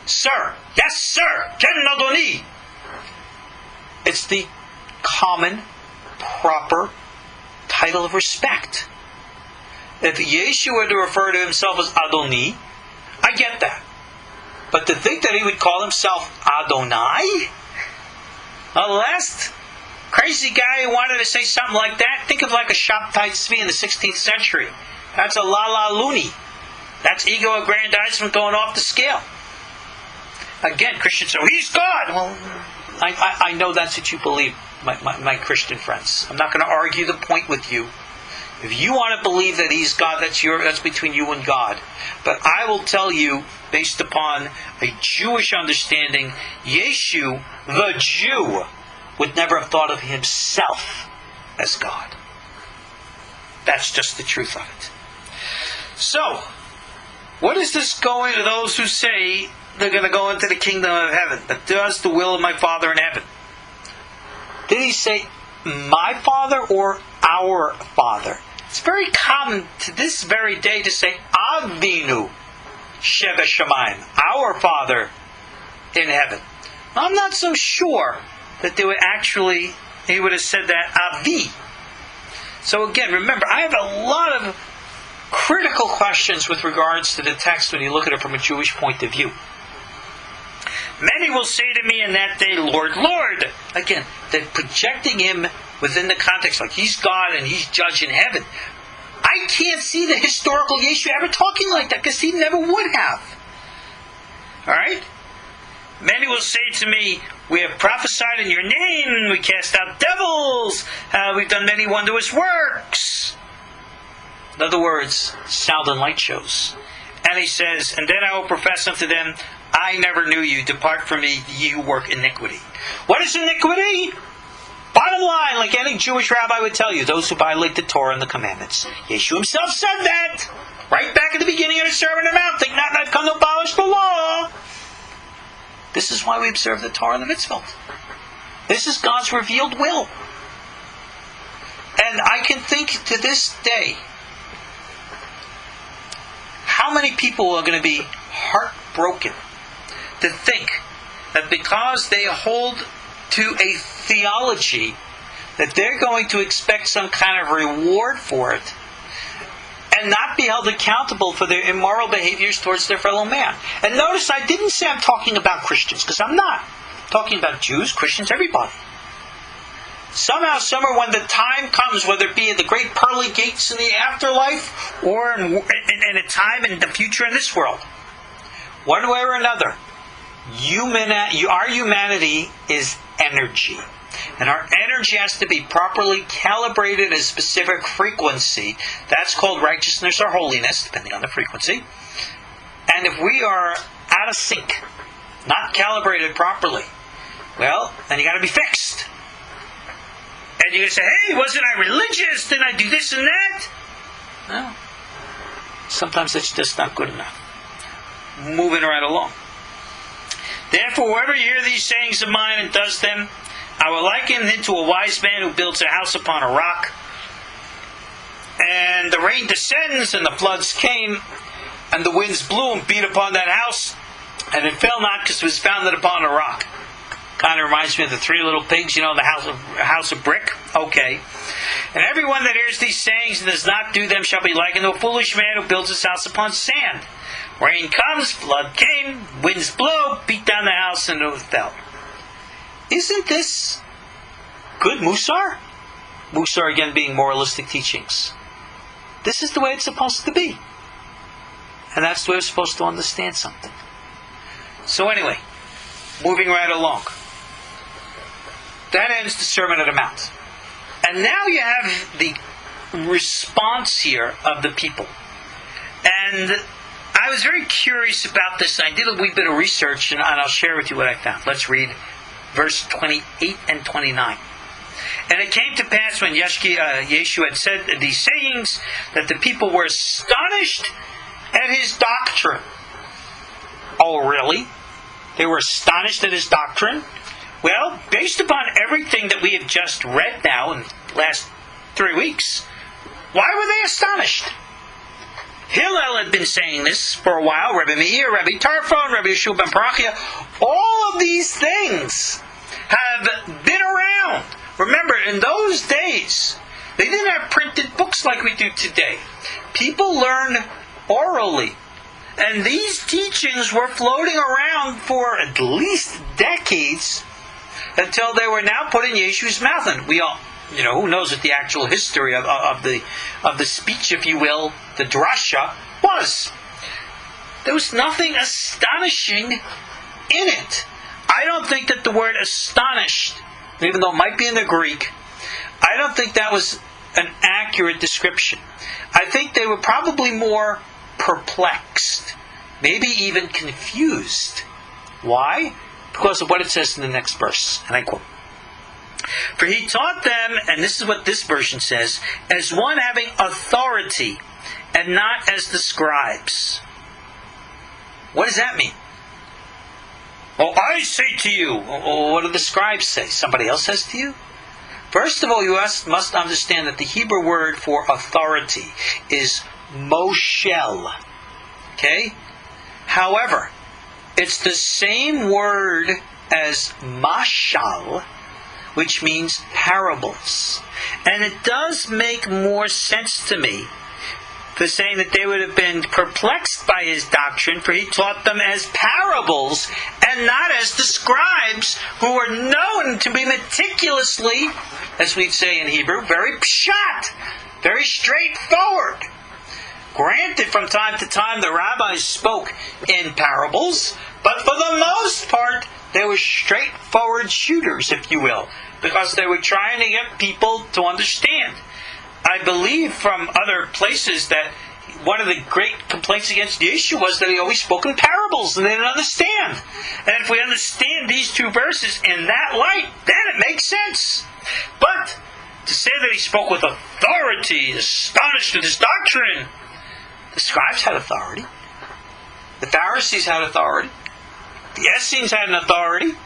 Speaker 1: Sir. Yes, sir, Ken Adoni. It's the common, proper title of respect. If Yeshu were to refer to himself as Adoni, I get that. But to think that he would call himself Adonai? The last crazy guy who wanted to say something like that, think of like a Shabtai Tzvi in the 16th century. That's a la loony. That's ego-aggrandizement going off the scale. Again, Christians say, he's God! Well, I know that's what you believe, my Christian friends. I'm not going to argue the point with you. If you want to believe that he's God, that's between you and God. But I will tell you, based upon a Jewish understanding, Yeshu, the Jew, would never have thought of himself as God. That's just the truth of it. So, what is this going to those who say they're going to go into the kingdom of heaven, that does the will of my Father in heaven? Did he say my Father or our Father? It's very common to this very day to say Avinu Sheba Shamayim, our Father in heaven. I'm not so sure that he would have said that Avi. So again, remember, I have a lot of critical questions with regards to the text when you look at it from a Jewish point of view. Many will say to me in that day, Lord, Lord. Again, they're projecting him within the context, like he's God and he's judge in heaven. I can't see the historical Yeshua ever talking like that, because he never would have. Alright? Many will say to me, we have prophesied in your name, we cast out devils, we've done many wondrous works. In other words, sound and light shows. And he says, and then I will profess unto them, I never knew you. Depart from me, ye who work iniquity. What is iniquity? Bottom line, like any Jewish rabbi would tell you, those who violate the Torah and the commandments. Yeshua himself said that. Right back at the beginning of the Sermon on the Mount. Think not that I've come to abolish the law. This is why we observe the Torah and the mitzvot. This is God's revealed will. And I can think to this day, how many people are going to be heartbroken to think that because they hold to a theology that they're going to expect some kind of reward for it and not be held accountable for their immoral behaviors towards their fellow man. And notice I didn't say I'm talking about Christians, because I'm not. I'm talking about Jews, Christians, everybody. Somehow, somewhere, when the time comes, whether it be in the great pearly gates in the afterlife or in a time in the future in this world, one way or another, our humanity is energy. And our energy has to be properly calibrated at a specific frequency. That's called righteousness or holiness, depending on the frequency. And if we are out of sync, not calibrated properly, well, then you got to be fixed. And you're going to say, hey, wasn't I religious? Didn't I do this and that? No. Sometimes it's just not good enough. Moving right along. Therefore, whoever hears these sayings of mine and does them, I will liken him to a wise man who builds a house upon a rock. And the rain descends, and the floods came, and the winds blew and beat upon that house, and it fell not, because it was founded upon a rock. Kind of reminds me of the three little pigs, the house of brick. Okay. And everyone that hears these sayings and does not do them shall be likened to a foolish man who builds his house upon sand. Rain comes, flood came, winds blow, beat down the house, and it fell. Isn't this good Musar? Musar, again, being moralistic teachings. This is the way it's supposed to be. And that's the way we're supposed to understand something. So anyway, moving right along. That ends the Sermon on the Mount. And now you have the response here of the people. And I was very curious about this. I did a wee bit of research, and I'll share with you what I found. Let's read verse 28 and 29. And it came to pass when Yeshua had said these sayings, that the people were astonished at his doctrine. Oh, really? They were astonished at his doctrine? Well, based upon everything that we have just read now in the last 3 weeks, why were they astonished? Hillel had been saying this for a while. Rabbi Meir, Rabbi Tarfon, Rabbi Yeshua ben Parachia. All of these things have been around. Remember, in those days, they didn't have printed books like we do today. People learned orally. And these teachings were floating around for at least decades until they were now put in Yeshu's mouth. And we all, who knows what the actual history of the speech, if you will, the drasha, was. There was nothing astonishing in it. I don't think that the word astonished, even though it might be in the Greek, I don't think that was an accurate description. I think they were probably more perplexed, maybe even confused. Why? Because of what it says in the next verse. And I quote, "For he taught them," and this is what this version says, "as one having authority, and not as the scribes." What does that mean? "Oh, I say to you." Oh, what do the scribes say? Somebody else says to you? First of all, you must understand that the Hebrew word for authority is moshel. Okay? However, it's the same word as mashal, which means parables. And it does make more sense to me for saying that they would have been perplexed by his doctrine, for he taught them as parables and not as the scribes, who were known to be meticulously, as we'd say in Hebrew, very pshat, very straightforward. Granted, from time to time the rabbis spoke in parables, but for the most part they were straightforward shooters, if you will, because they were trying to get people to understand. I believe from other places that one of the great complaints against Yeshu was that he always spoke in parables and they didn't understand. And if we understand these two verses in that light, then it makes sense. But to say that he spoke with authority, astonished at his doctrine, the scribes had authority. The Pharisees had authority. The Essenes had an authority.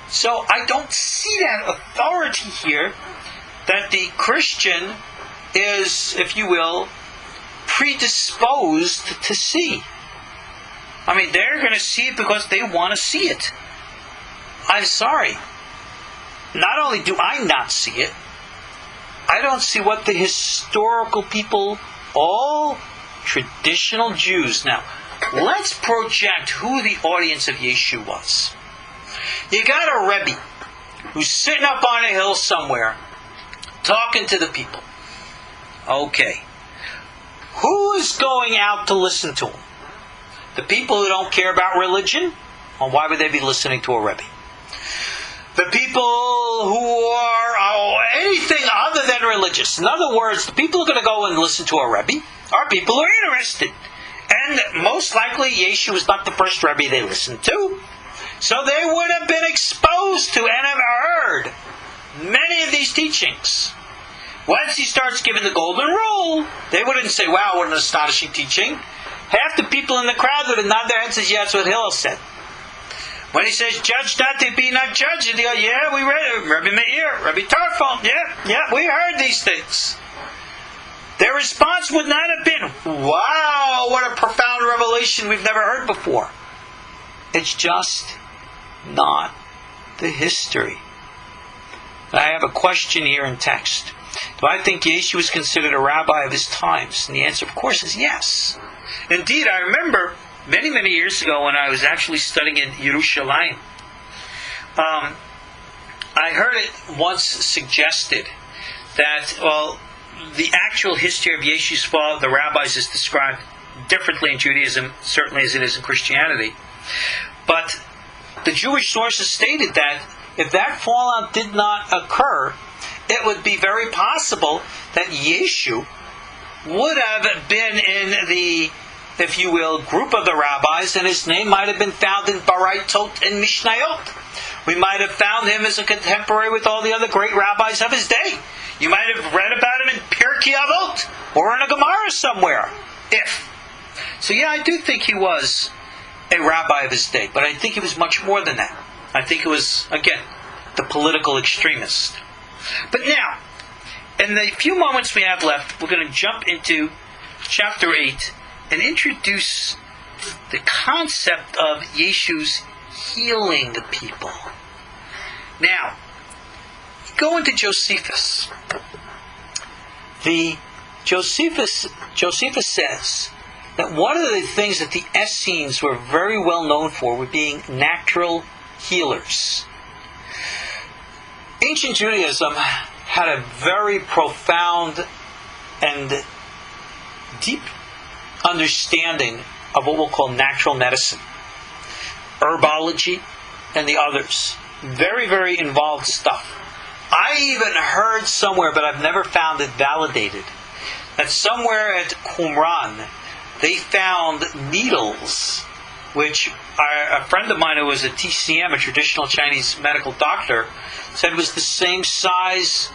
Speaker 1: So I don't see that authority here that the Christian is, if you will, predisposed to see. I mean, they're going to see it because they want to see it. I'm sorry. Not only do I not see it, I don't see what the historical people, all traditional Jews. Now, let's project who the audience of Yeshu was. You got a Rabbi who's sitting up on a hill somewhere talking to the people. Okay. Who is going out to listen to him? The people who don't care about religion? Well, why would they be listening to a Rebbe? The people who are anything other than religious. In other words, the people who are going to go and listen to a Rebbe are people who are interested. And most likely, Yeshu was not the first Rebbe they listened to. So they would have been exposed to and have heard many of these teachings. Once he starts giving the golden rule, they wouldn't say, "Wow, what an astonishing teaching." Half the people in the crowd would have nodded their heads and said, "Yeah, that's what Hillel said." When he says, "Judge not to be not judged," they go, "Yeah, we read it. Rabbi Meir, Rabbi Tarfon, yeah, we heard these things." Their response would not have been, "Wow, what a profound revelation we've never heard before." It's just not the history. I have a question here in text. Do I think Yeshu was considered a rabbi of his times? And the answer, of course, is yes. Indeed, I remember many, many years ago when I was actually studying in Yerushalayim, I heard it once suggested that, the actual history of Yeshu's fall, the rabbis, is described differently in Judaism, certainly as it is in Christianity. But the Jewish sources stated that if that fallout did not occur, it would be very possible that Yeshu would have been in the, if you will, group of the rabbis, and his name might have been found in Baraitot and Mishnayot. We might have found him as a contemporary with all the other great rabbis of his day. You might have read about him in Pirkei Avot or in a Gemara somewhere. So yeah, I do think he was a rabbi of his day, but I think he was much more than that. I think it was, again, the political extremist. But now, in the few moments we have left, we're going to jump into chapter 8 and introduce the concept of Yeshu's healing the people. Now, go into Josephus. Josephus says that one of the things that the Essenes were very well known for were being natural healers. Ancient Judaism had a very profound and deep understanding of what we'll call natural medicine, herbology, and the others. Very, very involved stuff. I even heard somewhere, but I've never found it validated, that somewhere at Qumran they found needles, which a friend of mine who was a TCM, a traditional Chinese medical doctor, said was the same size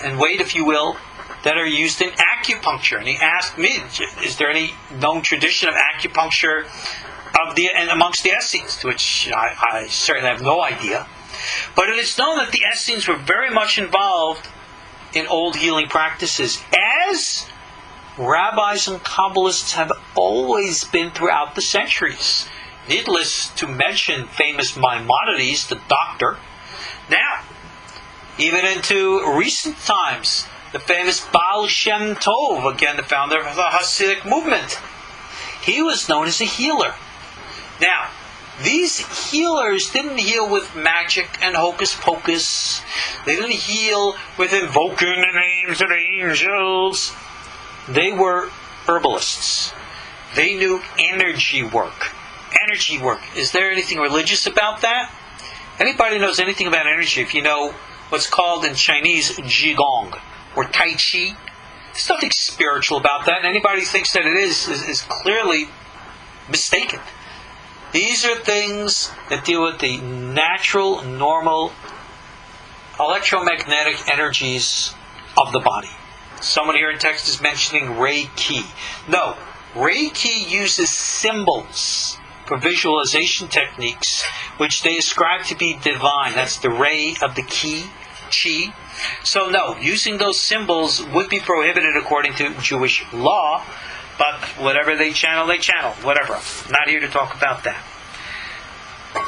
Speaker 1: and weight, if you will, that are used in acupuncture. And he asked me, is there any known tradition of acupuncture and amongst the Essenes? To which I certainly have no idea. But it is known that the Essenes were very much involved in old healing practices, as rabbis and Kabbalists have always been throughout the centuries. Needless to mention famous Maimonides, the doctor. Now, even into recent times, the famous Baal Shem Tov, again the founder of the Hasidic movement, he was known as a healer. Now, these healers didn't heal with magic and hocus pocus. They didn't heal with invoking the names of angels. They were herbalists. They knew energy work. Energy work. Is there anything religious about that? Anybody knows anything about energy, if you know what's called in Chinese Qigong or Tai Chi, there's nothing spiritual about that. And anybody who thinks that it is clearly mistaken. These are things that deal with the natural, normal, electromagnetic energies of the body. Someone here in text is mentioning Reiki. No, Reiki uses symbols for visualization techniques, which they ascribe to be divine. That's the ray of the chi. So no, using those symbols would be prohibited according to Jewish law. But whatever they channel, whatever. I'm not here to talk about that.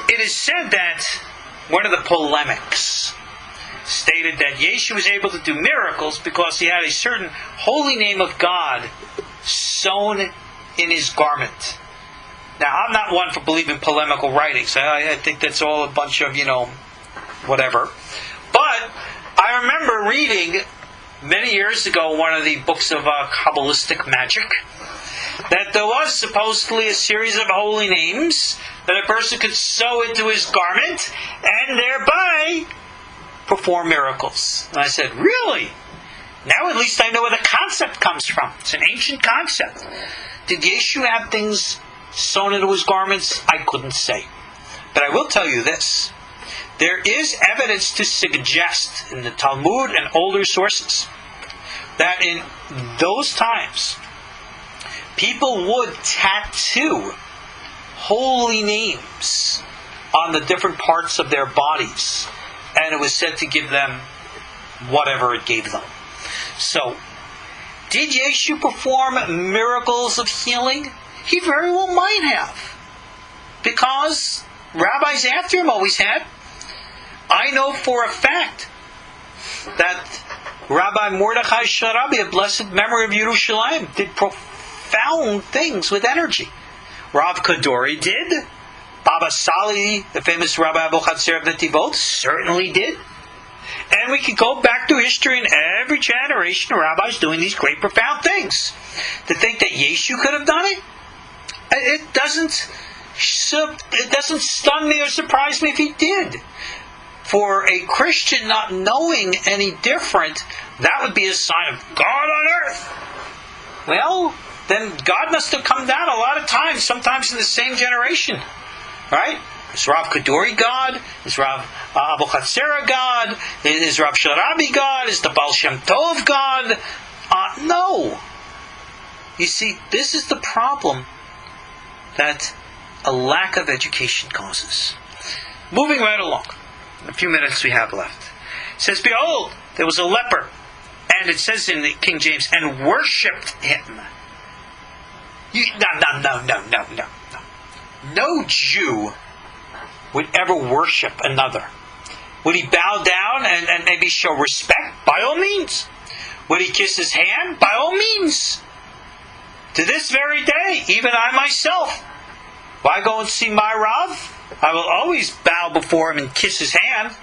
Speaker 1: It is said that one of the polemics stated that Yeshu was able to do miracles because he had a certain holy name of God sewn in his garment. Now, I'm not one for believing polemical writings. I think that's all a bunch of, whatever. But I remember reading many years ago one of the books of Kabbalistic magic, that there was supposedly a series of holy names that a person could sew into his garment and thereby perform miracles. And I said, really? Now at least I know where the concept comes from. It's an ancient concept. Did Yeshu have things sewn into his garments? I couldn't say. But I will tell you this. There is evidence to suggest in the Talmud and older sources that in those times, people would tattoo holy names on the different parts of their bodies, and it was said to give them whatever it gave them. So, did Yeshu perform miracles of healing? He very well might have, because rabbis after him always had. I know for a fact that Rabbi Mordechai Sharabi, of blessed memory of Yerushalayim, did profound things with energy. Rav Kadori did. Baba Sali, the famous Rabbi Abu Chatzir of Netivot, certainly did. And we can go back to history in every generation of rabbis doing these great profound things. To think that Yeshu could have done it, it doesn't stun me or surprise me if he did. For a Christian not knowing any different, that would be a sign of God on earth. Well, then God must have come down a lot of times, sometimes in the same generation. Right? Is Rav Kadori God? Is Rav Abu Chatzera God? Is Rav Sharabi God? Is the Baal Shem Tov God? No. You see, this is the problem that a lack of education causes. Moving right along. A few minutes we have left. It says, behold, there was a leper. And it says in the King James, and worshipped him. No. No Jew would ever worship another. Would he bow down and maybe show respect? By all means. Would he kiss his hand? By all means. To this very day, even I myself, if I go and see my Rav, I will always bow before him and kiss his hand.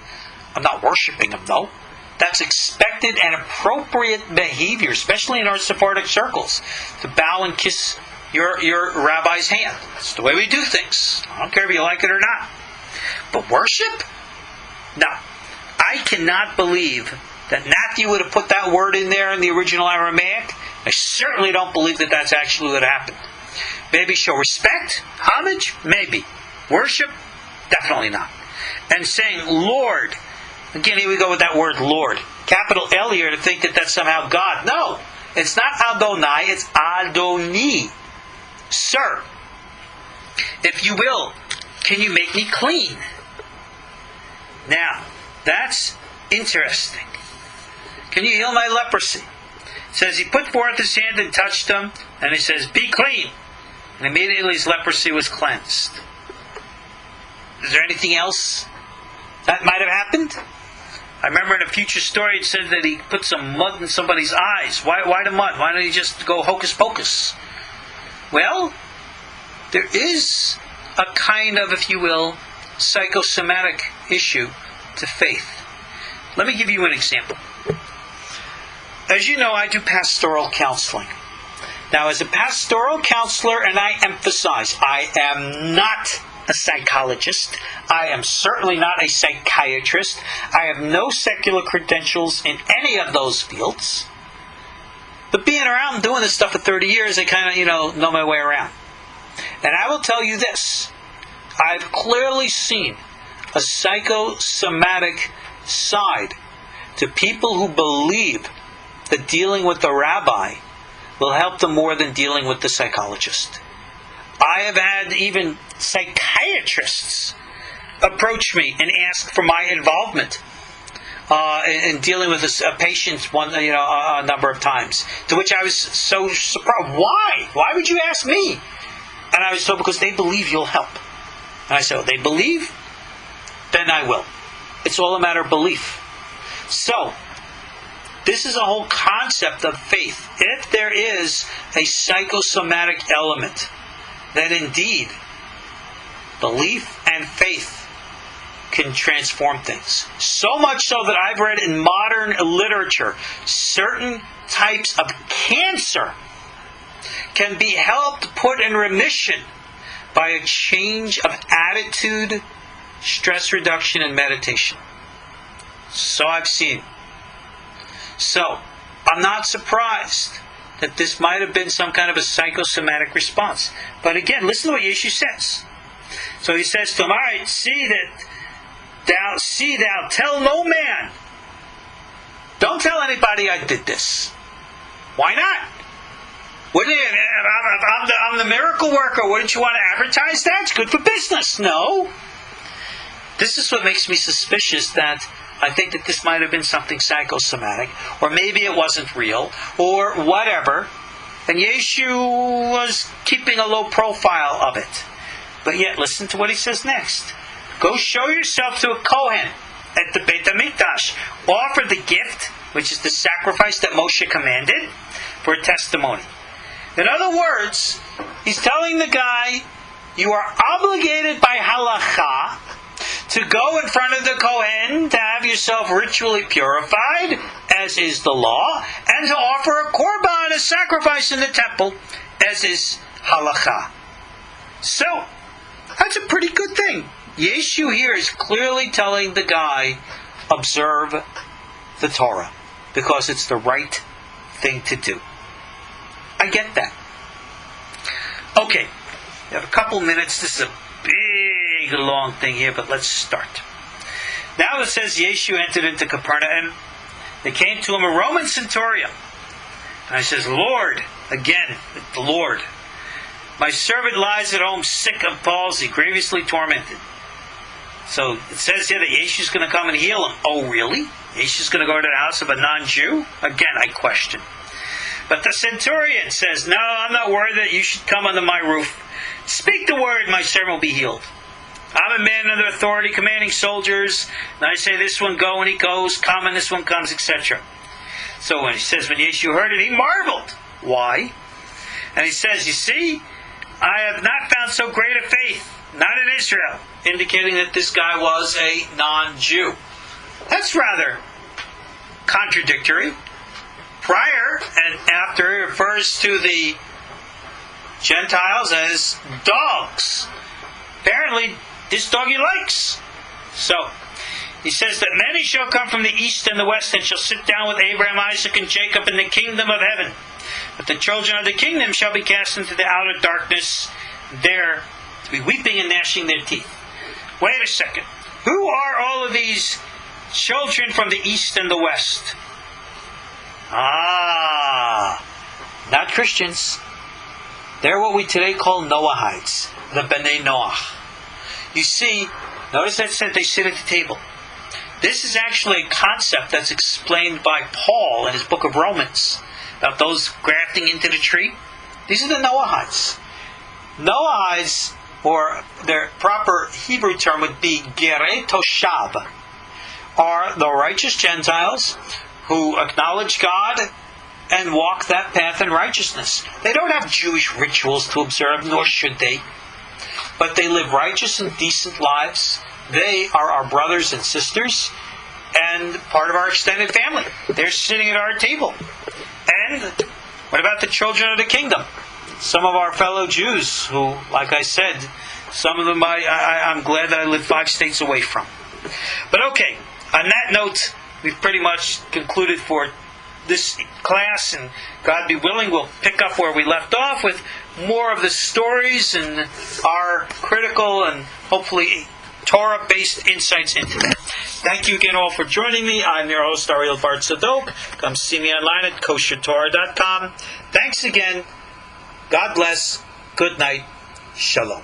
Speaker 1: I'm not worshiping him, though. That's expected and appropriate behavior, especially in our Sephardic circles, to bow and kiss your rabbi's hand. That's the way we do things. I don't care if you like it or not. But worship? No. I cannot believe that Matthew would have put that word in there in the original Aramaic. I certainly don't believe that that's actually what happened. Maybe show respect, homage, maybe. Worship, definitely not. And saying Lord, again, here we go with that word Lord. Capital L here to think that that's somehow God. No, it's not Adonai, it's Adoni. Sir, if you will, can you make me clean? Now, that's interesting. Can you heal my leprosy? It says he put forth his hand and touched him, and he says, be clean. And immediately his leprosy was cleansed. Is there anything else that might have happened? I remember in a future story it said that he put some mud in somebody's eyes. Why the mud? Why don't he just go hocus pocus? Well, there is a kind of, if you will, psychosomatic issue to faith. Let me give you an example. As you know, I do pastoral counseling. Now, as a pastoral counselor, and I emphasize, I am not a psychologist. I am certainly not a psychiatrist. I have no secular credentials in any of those fields. But being around and doing this stuff for 30 years, I kind of, know my way around. And I will tell you this. I've clearly seen a psychosomatic side to people who believe that dealing with the rabbi will help them more than dealing with the psychologist. I have had even psychiatrists approach me and ask for my involvement in dealing with a patient a number of times. To which I was so surprised. Why? Why would you ask me? And I was told, because they believe you'll help. And I said, well, they believe? Then I will. It's all a matter of belief. So, this is a whole concept of faith. If there is a psychosomatic element, then indeed, belief and faith can transform things. So much so that I've read in modern literature, certain types of cancer can be helped put in remission by a change of attitude, stress reduction, and meditation. So I've seen. So, I'm not surprised that this might have been some kind of a psychosomatic response. But again, listen to what Yeshu says. So he says to him, all right, see thou, tell no man. Don't tell anybody I did this. Why not? I'm the miracle worker. Wouldn't you want to advertise that? It's good for business. No. This is what makes me suspicious that I think that this might have been something psychosomatic, or maybe it wasn't real, or whatever. And Yeshu was keeping a low profile of it. But yet, listen to what he says next. Go show yourself to a Kohen at the Beit HaMikdash. Offer the gift, which is the sacrifice that Moshe commanded, for a testimony. In other words, he's telling the guy, you are obligated by halacha to go in front of the Kohen to have yourself ritually purified, as is the law, and to offer a korban, a sacrifice in the temple, as is halacha. So, that's a pretty good thing. Yeshu here is clearly telling the guy, observe the Torah, because it's the right thing to do. I get that. Okay, we have a couple minutes. This is a big, long thing here, but let's start. Now it says Yeshu entered into Capernaum. They came to him, a Roman centurion. And he says, Lord, again, the Lord, my servant lies at home sick of palsy, grievously tormented. So it says here that Yeshu's going to come and heal him. Oh, really? Yeshu's going to go to the house of a non-Jew? Again, I question. But the centurion says, no, I'm not worried that you should come under my roof. Speak the word, my servant will be healed. I'm a man under authority, commanding soldiers. And I say, this one go, and he goes. Come, and this one comes, etc. So when he says, when Yeshu heard it, he marveled. Why? And he says, you see, I have not found so great a faith, not in Israel, indicating that this guy was a non-Jew. That's rather contradictory. Prior and after, it refers to the Gentiles as dogs. Apparently, this dog he likes. So, he says that many shall come from the east and the west and shall sit down with Abraham, Isaac, and Jacob in the kingdom of heaven. But the children of the kingdom shall be cast into the outer darkness, there to be weeping and gnashing their teeth. Wait a second. Who are all of these children from the east and the west? Not Christians. They're what we today call Noahites, the B'nai Noach. You see, notice that said they sit at the table. This is actually a concept that's explained by Paul in his book of Romans, about those grafting into the tree. These are the Noahites. Noahites, or their proper Hebrew term would be Gerei Toshav, are the righteous Gentiles who acknowledge God and walk that path in righteousness. They don't have Jewish rituals to observe, nor should they. But they live righteous and decent lives. They are our brothers and sisters and part of our extended family. They're sitting at our table. And what about the children of the kingdom? Some of our fellow Jews who, like I said, some of them I'm glad that I live 5 states away from. But okay, on that note, we've pretty much concluded for this class, and God be willing, we'll pick up where we left off with more of the stories and our critical and hopefully Torah-based insights into that. Thank you again all for joining me. I'm your host, Ariel Bar-Tzadok. Come see me online at koshertorah.com. Thanks again. God bless. Good night. Shalom.